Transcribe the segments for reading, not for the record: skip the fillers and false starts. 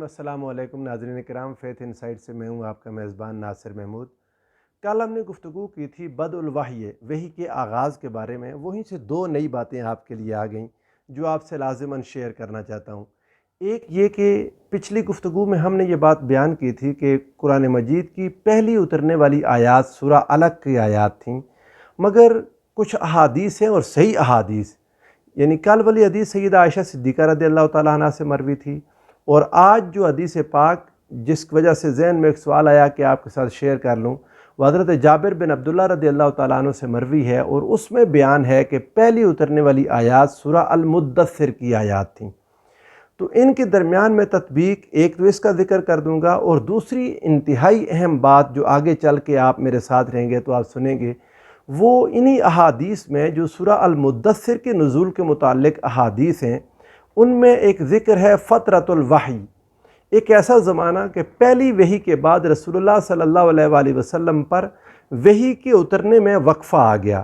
السلام علیکم ناظرین کرام، فیتھ انسائٹ سے میں ہوں آپ کا میزبان ناصر محمود۔ کل ہم نے گفتگو کی تھی بدء الوحی، وحی کے آغاز کے بارے میں۔ وہیں سے دو نئی باتیں آپ کے لیے آ گئیں جو آپ سے لازماً شیئر کرنا چاہتا ہوں۔ ایک یہ کہ پچھلی گفتگو میں ہم نے یہ بات بیان کی تھی کہ قرآن مجید کی پہلی اترنے والی آیات سورہ علق کی آیات تھیں، مگر کچھ احادیث ہیں اور صحیح احادیث، یعنی کل والی حدیث سیدہ عائشہ صدیقہ رضی اللہ تعالیٰ عنہ سے مروی تھی، اور آج جو حدیث پاک جس وجہ سے ذہن میں ایک سوال آیا کہ آپ کے ساتھ شیئر کر لوں، وہ حضرت جابر بن عبداللہ رضی اللہ تعالیٰ عنہ سے مروی ہے، اور اس میں بیان ہے کہ پہلی اترنے والی آیات سورہ المدثر کی آیات تھیں۔ تو ان کے درمیان میں تطبیق ایک تو اس کا ذکر کر دوں گا، اور دوسری انتہائی اہم بات جو آگے چل کے آپ میرے ساتھ رہیں گے تو آپ سنیں گے، وہ انہی احادیث میں جو سورہ المدثر کے نزول کے متعلق احادیث ہیں، ان میں ایک ذکر ہے فترۃ الوحی، ایک ایسا زمانہ کہ پہلی وحی کے بعد رسول اللہ صلی اللہ علیہ وآلہ وسلم پر وحی کے اترنے میں وقفہ آ گیا۔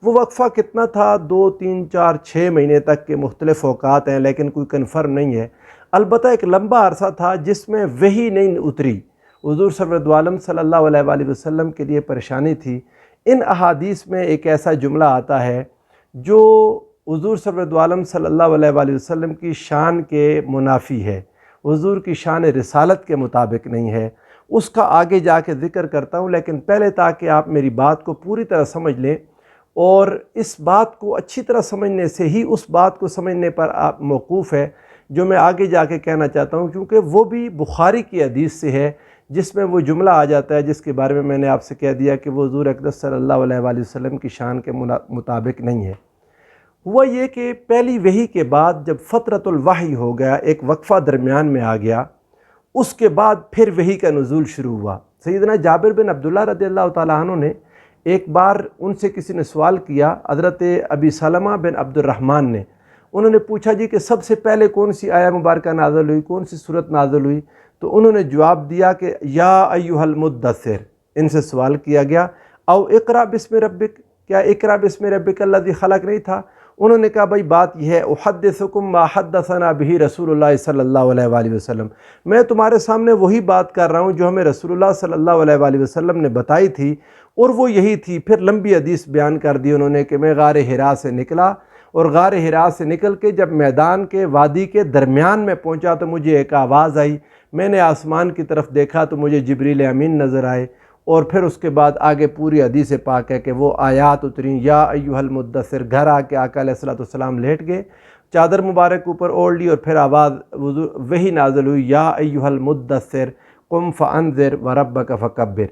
وہ وقفہ کتنا تھا؟ 2، 3، 4، 6 مہینے تک کے مختلف اوقات ہیں، لیکن کوئی کنفرم نہیں ہے۔ البتہ ایک لمبا عرصہ تھا جس میں وحی نہیں اتری، حضور سرور عالم صلی اللہ علیہ وآلہ وسلم کے لیے پریشانی تھی۔ ان احادیث میں ایک ایسا جملہ آتا ہے جو حضور سرور عالم صلی اللہ علیہ وآلہ وسلم کی شان کے منافی ہے، حضور کی شان رسالت کے مطابق نہیں ہے۔ اس کا آگے جا کے ذکر کرتا ہوں، لیکن پہلے تاکہ آپ میری بات کو پوری طرح سمجھ لیں، اور اس بات کو اچھی طرح سمجھنے سے ہی اس بات کو سمجھنے پر آپ موقوف ہے جو میں آگے جا کے کہنا چاہتا ہوں، کیونکہ وہ بھی بخاری کی حدیث سے ہے جس میں وہ جملہ آ جاتا ہے جس کے بارے میں نے آپ سے کہہ دیا کہ وہ حضور اقدس صلی اللہ علیہ وآلہ وسلم کی شان کے مطابق نہیں ہے۔ ہوا یہ کہ پہلی وحی کے بعد جب فترۃ الوحی ہو گیا، ایک وقفہ درمیان میں آ گیا، اس کے بعد پھر وحی کا نزول شروع ہوا۔ سیدنا جابر بن عبداللہ رضی اللہ تعالیٰ عنہ نے ایک بار ان سے کسی نے سوال کیا، حضرت ابی سلمہ بن عبد الرحمن نے، انہوں نے پوچھا جی کہ سب سے پہلے کون سی آیہ مبارکہ نازل ہوئی، کون سی صورت نازل ہوئی؟ تو انہوں نے جواب دیا کہ یا ایھا المدثر، ان سے سوال کیا گیا، او اقرأ بسم ربک، کیا اقرأ بسم ربک الذی خلق نہیں تھا؟ انہوں نے کہا بھائی بات یہ ہے، احدثکم ما حدثنا بہ رسول اللہ صلی اللہ علیہ وآلہ وسلم، میں تمہارے سامنے وہی بات کر رہا ہوں جو ہمیں رسول اللہ صلی اللہ علیہ وآلہ وسلم نے بتائی تھی، اور وہ یہی تھی۔ پھر لمبی حدیث بیان کر دی انہوں نے کہ میں غار حرا سے نکلا، اور غار حرا سے نکل کے جب میدان کے وادی کے درمیان میں پہنچا تو مجھے ایک آواز آئی، میں نے آسمان کی طرف دیکھا تو مجھے جبریل امین نظر آئے، اور پھر اس کے بعد آگے پوری حدیث پاک ہے کہ وہ آیات اتریں، یا ایھا المدثر، گھر آ کے آقا علیہ السلام لیٹ گئے، چادر مبارک اوپر اوڑھ لی، اور پھر آواز وہی نازل ہوئی، یا ایھا المدثر قم فانذر وربک فکبر۔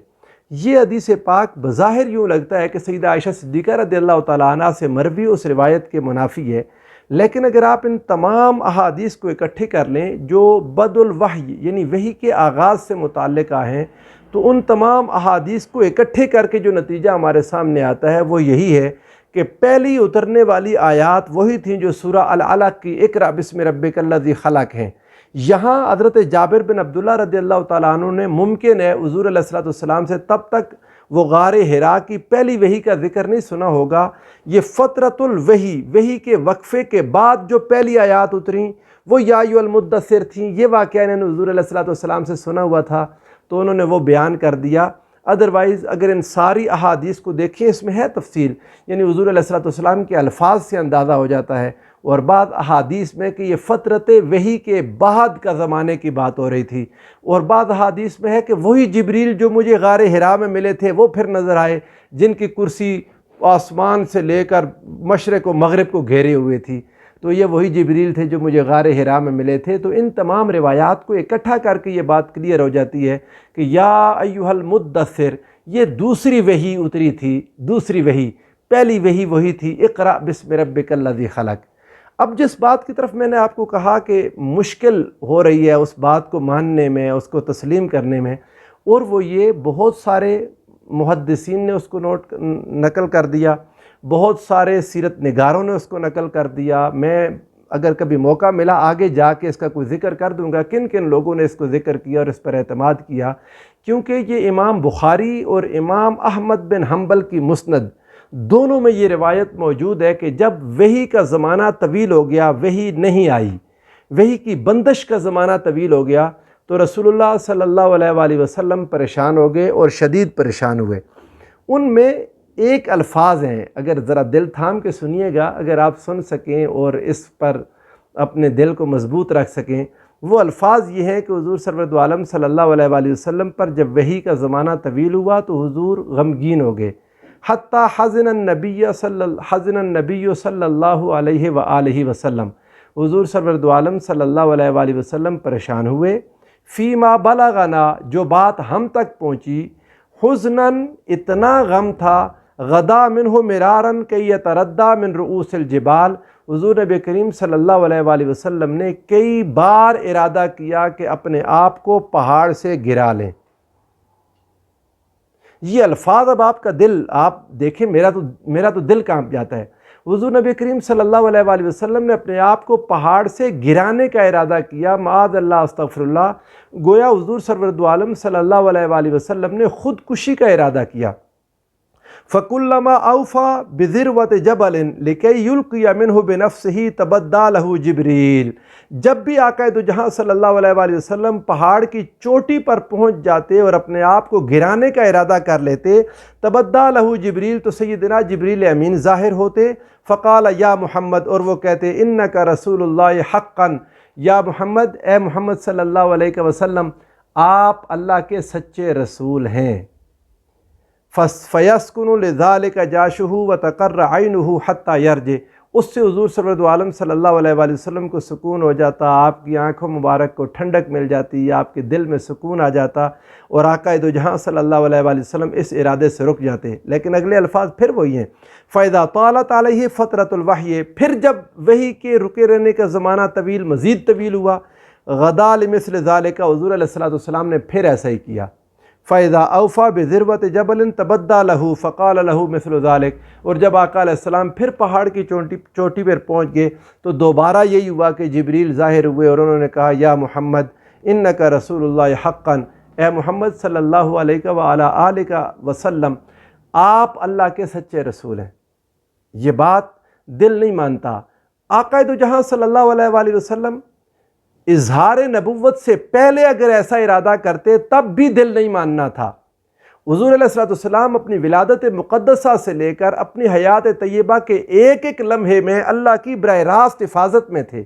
یہ حدیث پاک بظاہر یوں لگتا ہے کہ سیدہ عائشہ صدیقہ رضی اللہ تعالیٰ عنہ سے مروی اس روایت کے منافی ہے، لیکن اگر آپ ان تمام احادیث کو اکٹھے کر لیں جو بدء الوحی یعنی وحی کے آغاز سے متعلق ہیں، تو ان تمام احادیث کو اکٹھے کر کے جو نتیجہ ہمارے سامنے آتا ہے وہ یہی ہے کہ پہلی اترنے والی آیات وہی تھیں جو سورہ العلق کی اقرأ بسم ربک الذی خلق ہیں۔ یہاں حضرت جابر بن عبداللہ رضی اللہ تعالیٰ عنہ نے، ممکن ہے حضور علیہ السلام سے تب تک وہ غار حرا کی پہلی وحی کا ذکر نہیں سنا ہوگا، یہ فترۃ الوحی، وحی کے وقفے کے بعد جو پہلی آیات اتریں وہ یا ایھا المدثر تھیں۔ یہ واقعہ انہوں نے حضور علیہ السلام سے سنا ہوا تھا تو انہوں نے وہ بیان کر دیا۔ ادروائز اگر ان ساری احادیث کو دیکھیں، اس میں ہے تفصیل، یعنی حضور علیہ السلام کے الفاظ سے اندازہ ہو جاتا ہے، اور بعض احادیث میں کہ یہ فترت وحی کے بعد کا زمانے کی بات ہو رہی تھی، اور بعض احادیث میں ہے کہ وہی جبریل جو مجھے غار حرا میں ملے تھے وہ پھر نظر آئے، جن کی کرسی آسمان سے لے کر مشرق و مغرب کو گھیرے ہوئے تھی، تو یہ وہی جبریل تھے جو مجھے غار حرا میں ملے تھے۔ تو ان تمام روایات کو اکٹھا کر کے یہ بات کلیئر ہو جاتی ہے کہ یا ایھا المدثر یہ دوسری وحی اتری تھی، دوسری وحی، پہلی وحی وہی تھی اقرأ بسم ربک الذی خلق۔ اب جس بات کی طرف میں نے آپ کو کہا کہ مشکل ہو رہی ہے اس بات کو ماننے میں، اس کو تسلیم کرنے میں، اور وہ یہ بہت سارے محدثین نے اس کو نقل کر دیا، بہت سارے سیرت نگاروں نے اس کو نقل کر دیا۔ میں اگر کبھی موقع ملا آگے جا کے اس کا کوئی ذکر کر دوں گا کن کن لوگوں نے اس کو ذکر کیا اور اس پر اعتماد کیا، کیونکہ یہ امام بخاری اور امام احمد بن حنبل کی مسند دونوں میں یہ روایت موجود ہے کہ جب وحی کا زمانہ طویل ہو گیا، وحی نہیں آئی، وحی کی بندش کا زمانہ طویل ہو گیا، تو رسول اللہ صلی اللہ علیہ وآلہ وسلم پریشان ہو گئے اور شدید پریشان ہوئے۔ ان میں ایک الفاظ ہیں، اگر ذرا دل تھام کے سنیے گا، اگر آپ سن سکیں اور اس پر اپنے دل کو مضبوط رکھ سکیں، وہ الفاظ یہ ہیں کہ حضور سرورد عالم صلی اللہ علیہ وآلہ وسلم پر جب وحی کا زمانہ طویل ہوا تو حضور غمگین ہو گئے، حتیٰ حزن النبی صلی اللہ علیہ وآلہ وسلم، حضور سرورد عالم صلی اللہ علیہ وآلہ وسلم پریشان ہوئے، فیما بلغنا، جو بات ہم تک پہنچی، حزناً، اتنا غم تھا، غدا منہ مرارن کہ یتردى من رؤوس الجبال، حضور نبی کریم صلی اللہ علیہ وآلہ وسلم نے کئی بار ارادہ کیا کہ اپنے آپ کو پہاڑ سے گرا لیں۔ یہ الفاظ اب آپ کا دل، آپ دیکھیں، میرا تو دل کانپ جاتا ہے۔ حضور نبی کریم صلی اللہ علیہ وآلہ وسلم نے اپنے آپ کو پہاڑ سے گرانے کا ارادہ کیا، معاذ اللہ، استغفر اللہ، گویا حضور سرورد عالم صلی اللہ علیہ وآلہ وسلم نے خودکشی کا ارادہ کیا۔ فَكُلَّمَا أَوْفَى بِذِرْوَةِ جَبَلٍ لِكَيْ يُلْقِيَ مِنْهُ بِنَفْسِهِ تَبَدَّى لَهُ جِبْرِيلٌ، جب بھی آقا دو جہاں صلی اللہ علیہ وآلہ وسلم پہاڑ کی چوٹی پر پہنچ جاتے اور اپنے آپ کو گرانے کا ارادہ کر لیتے، تبدّى لَهُ جبریل، تو سیدنا جبریل امین ظاہر ہوتے، فقال یا محمد، اور وہ کہتے انک رسول اللہ حقا، یا محمد، اے محمد صلی اللہ علیہ وسلم، آپ اللہ کے سچے رسول ہیں۔ فَيَسْكُنُ لِذَلِكَ جَاشُهُ وَتَقَرَّ عَيْنُهُ حَتَّى يَرْجِعَ، اس سے حضور صلی اللہ عالم صلی اللہ علیہ وآلہ وسلم کو سکون ہو جاتا، آپ کی آنکھوں مبارک کو ٹھنڈک مل جاتی، آپ کے دل میں سکون آ جاتا، اور آقا دو جہاں صلی اللہ علیہ وآلہ وسلم اس ارادے سے رک جاتے۔ لیکن اگلے الفاظ پھر وہی ہیں، فَإِذَا طَالَتْ عَلَيْهِ فَتْرَةُ الْوَحْيِ، پھر جب وحی کے رکے رہنے کا زمانہ مزید طویل ہوا، غدا لمثل ذالک، حضور علیہ السلام نے پھر ایسا ہی کیا، فَإِذَا أَوْفَى بِذِرْوَةِ جَبَلٍ تَبَدَّى لَهُ فَقَالَ لَهُ مِثْلُ ذَلِكَ، اور جب آقا علیہ السلام پھر پہاڑ کی چوٹی پر پہنچ گئے تو دوبارہ یہی ہوا کہ جبریل ظاہر ہوئے اور انہوں نے کہا یا محمد انک رسول اللہ حقا، اے محمد صلی اللہ علیہ وآلہ آلہ وسلم، آپ اللہ کے سچے رسول ہیں۔ یہ بات دل نہیں مانتا۔ آقا دو جہاں صلی اللہ علیہ وآلہ وسلم اظہار نبوت سے پہلے اگر ایسا ارادہ کرتے تب بھی دل نہیں ماننا تھا۔ حضور علیہ السلام اپنی ولادت مقدسہ سے لے کر اپنی حیات طیبہ کے ایک ایک لمحے میں اللہ کی براہ راست حفاظت میں تھے۔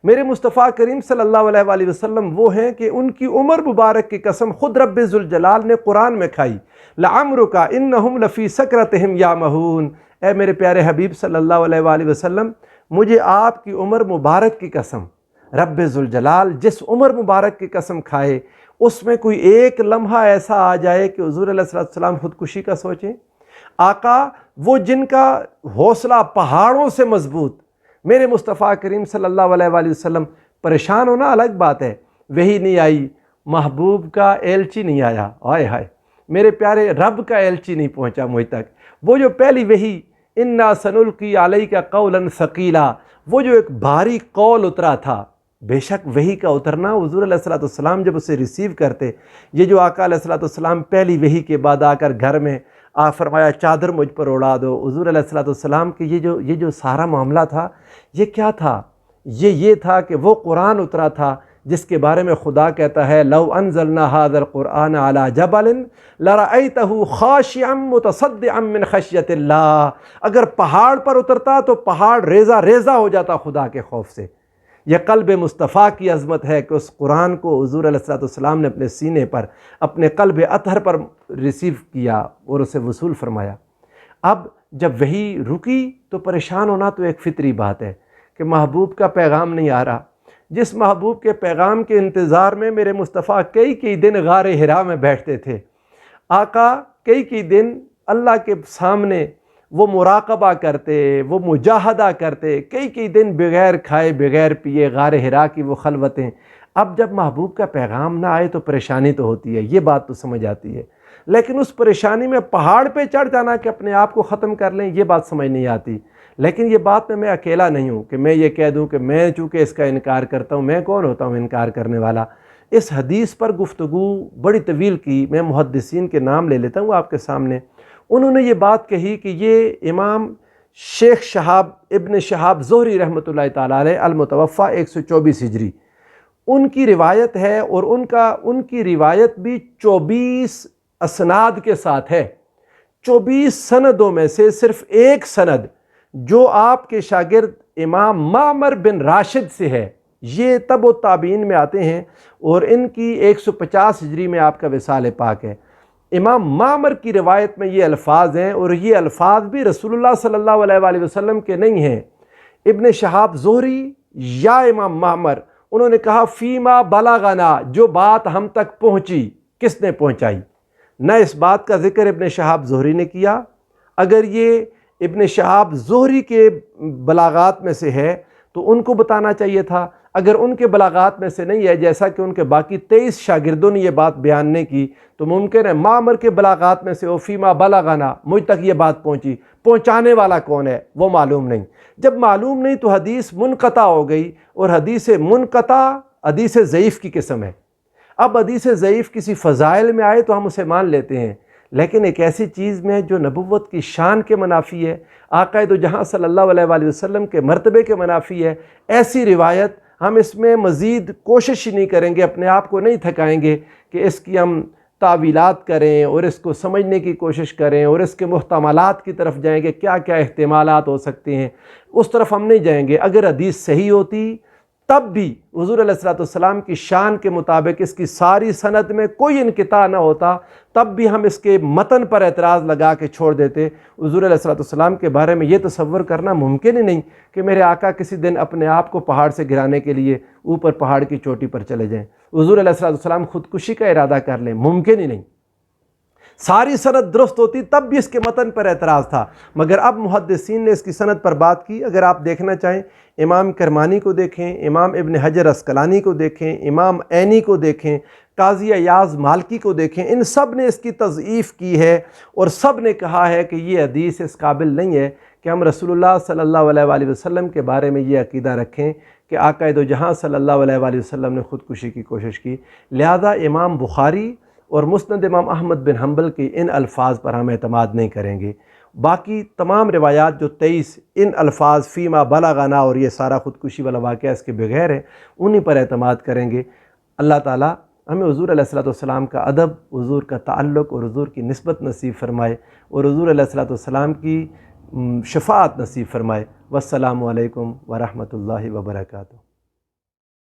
میرے مصطفیٰ کریم صلی اللہ علیہ وآلہ وسلم وہ ہیں کہ ان کی عمر مبارک کی قسم خود رب ذوالجلال نے قرآن میں کھائی، لَعَمْرُكَ إِنَّهُمْ لَفِي سَكْرَتِهِمْ يَعْمَهُونَ، اے میرے پیارے حبیب صلی اللہ علیہ وآلہ وسلم، مجھے آپ کی عمر مبارک کی قسم، رب ذوالجلال جس عمر مبارک کی قسم کھائے، اس میں کوئی ایک لمحہ ایسا آ جائے کہ حضور علیہ السلام خودکشی کا سوچیں۔ آقا وہ جن کا حوصلہ پہاڑوں سے مضبوط، میرے مصطفیٰ کریم صلی اللہ علیہ وآلہ وسلم، پریشان ہونا الگ بات ہے، وحی نہیں آئی، محبوب کا ایلچی نہیں آیا، ہائے ہائے، میرے پیارے رب کا ایلچی نہیں پہنچا مجھ تک، وہ جو پہلی وحی اِنَّا سَنُلْقِي عَلَيْكَ قَوْلًا ثَقِيلًا، وہ جو ایک بھاری قول اترا تھا، بے شک وحی کا اترنا، حضور علیہ السلام جب اسے ریسیو کرتے، یہ جو آقا علیہ السلام پہلی وحی کے بعد آ کر گھر میں فرمایا چادر مجھ پر اڑا دو، حضور علیہ السلام کہ یہ جو سارا معاملہ تھا، یہ کیا تھا؟ یہ تھا کہ وہ قرآن اترا تھا جس کے بارے میں خدا کہتا ہے لو انزلنا هذا القرآن على جبل لرأيته خاشعا متصدعا من خشیت اللہ، اگر پہاڑ پر اترتا تو پہاڑ ریزہ ریزہ ہو جاتا خدا کے خوف سے۔ یہ قلب مصطفیٰ کی عظمت ہے کہ اس قرآن کو حضور علیہ السلام نے اپنے سینے پر، اپنے قلب اطہر پر ریسیو کیا اور اسے وصول فرمایا۔ اب جب وحی رکی تو پریشان ہونا تو ایک فطری بات ہے کہ محبوب کا پیغام نہیں آ رہا۔ جس محبوب کے پیغام کے انتظار میں میرے مصطفیٰ کئی دن غار حرا میں بیٹھتے تھے، آقا کئی دن اللہ کے سامنے وہ مراقبہ کرتے، وہ مجاہدہ کرتے، کئی دن بغیر کھائے بغیر پیے، غار حرا کی وہ خلوتیں۔ اب جب محبوب کا پیغام نہ آئے تو پریشانی تو ہوتی ہے، یہ بات تو سمجھ آتی ہے، لیکن اس پریشانی میں پہاڑ پہ چڑھ جانا کہ اپنے آپ کو ختم کر لیں، یہ بات سمجھ نہیں آتی۔ لیکن یہ بات میں اکیلا نہیں ہوں کہ میں یہ کہہ دوں کہ میں چونکہ اس کا انکار کرتا ہوں، میں کون ہوتا ہوں انکار کرنے والا۔ اس حدیث پر گفتگو بڑی طویل کی، میں محدثین کے نام لے لیتا ہوں آپ کے سامنے۔ انہوں نے یہ بات کہی کہ یہ امام شیخ ابن شہاب زہری رحمۃ اللہ تعالیٰ علیہ المتوفیٰ 124 ہجری، ان کی روایت ہے، اور ان کی روایت بھی 24 اسناد کے ساتھ ہے۔ 24 سندوں میں سے صرف ایک سند جو آپ کے شاگرد امام معمر بن راشد سے ہے، یہ تبع تابعین میں آتے ہیں، اور ان کی 150 ہجری میں آپ کا وصال پاک ہے۔ امام معمر کی روایت میں یہ الفاظ ہیں، اور یہ الفاظ بھی رسول اللہ صلی اللہ علیہ وآلہ وسلم کے نہیں ہیں۔ ابن شہاب زہری یا امام معمر انہوں نے کہا فیما بلغنا، جو بات ہم تک پہنچی۔ کس نے پہنچائی؟ نہ اس بات کا ذکر ابن شہاب زہری نے کیا۔ اگر یہ ابن شہاب زہری کے بلاغات میں سے ہے تو ان کو بتانا چاہیے تھا۔ اگر ان کے بلاغات میں سے نہیں ہے، جیسا کہ ان کے باقی 23 شاگردوں نے یہ بات بیان نہیں کی، تو ممکن ہے معمر کے بلاغات میں سے او فیما بلغنا، مجھ تک یہ بات پہنچی، پہنچانے والا کون ہے وہ معلوم نہیں۔ جب معلوم نہیں تو حدیث منقطع ہو گئی، اور حدیث منقطع حدیث ضعیف کی قسم ہے۔ اب حدیث ضعیف کسی فضائل میں آئے تو ہم اسے مان لیتے ہیں، لیکن ایک ایسی چیز میں جو نبوت کی شان کے منافی ہے، آقا دو جہاں صلی اللہ علیہ وآلہ وسلم کے مرتبے کے منافی ہے، ایسی روایت ہم اس میں مزید کوشش ہی نہیں کریں گے، اپنے آپ کو نہیں تھکائیں گے کہ اس کی ہم تعویلات کریں اور اس کو سمجھنے کی کوشش کریں اور اس کے محتملات کی طرف جائیں گے، کیا کیا احتمالات ہو سکتے ہیں، اس طرف ہم نہیں جائیں گے۔ اگر حدیث صحیح ہوتی تب بھی حضور علیہ السلام کی شان کے مطابق اس کی ساری سند میں کوئی انقطاع نہ ہوتا، تب بھی ہم اس کے متن پر اعتراض لگا کے چھوڑ دیتے۔ حضور علیہ السلام کے بارے میں یہ تصور کرنا ممکن ہی نہیں کہ میرے آقا کسی دن اپنے آپ کو پہاڑ سے گرانے کے لیے اوپر پہاڑ کی چوٹی پر چلے جائیں، حضور علیہ السلام خودکشی کا ارادہ کر لیں، ممکن ہی نہیں۔ ساری سند درست ہوتی تب بھی اس کے متن پر اعتراض تھا، مگر اب محدثین نے اس کی سند پر بات کی۔ اگر آپ دیکھنا چاہیں، امام کرمانی کو دیکھیں، امام ابن حجر عسقلانی کو دیکھیں، امام عینی کو دیکھیں، قاضی ایاز مالکی کو دیکھیں، ان سب نے اس کی تضعیف کی ہے، اور سب نے کہا ہے کہ یہ حدیث اس قابل نہیں ہے کہ ہم رسول اللہ صلی اللہ علیہ وآلہ وسلم کے بارے میں یہ عقیدہ رکھیں کہ آقا دو جہاں صلی اللہ علیہ وآلہ وسلم نے خودکشی کی کوشش کی۔ لہذا امام بخاری اور مسند امام احمد بن حنبل کے ان الفاظ پر ہم اعتماد نہیں کریں گے۔ باقی تمام روایات جو 23 ان الفاظ فیما بلغنا اور یہ سارا خودکشی والا واقعہ اس کے بغیر ہے، انہی پر اعتماد کریں گے۔ اللہ تعالیٰ ہمیں حضور علیہ السلام کا ادب، حضور کا تعلق اور حضور کی نسبت نصیب فرمائے، اور حضور علیہ السلام کی شفاعت نصیب فرمائے۔ والسلام علیکم ورحمۃ اللہ وبرکاتہ۔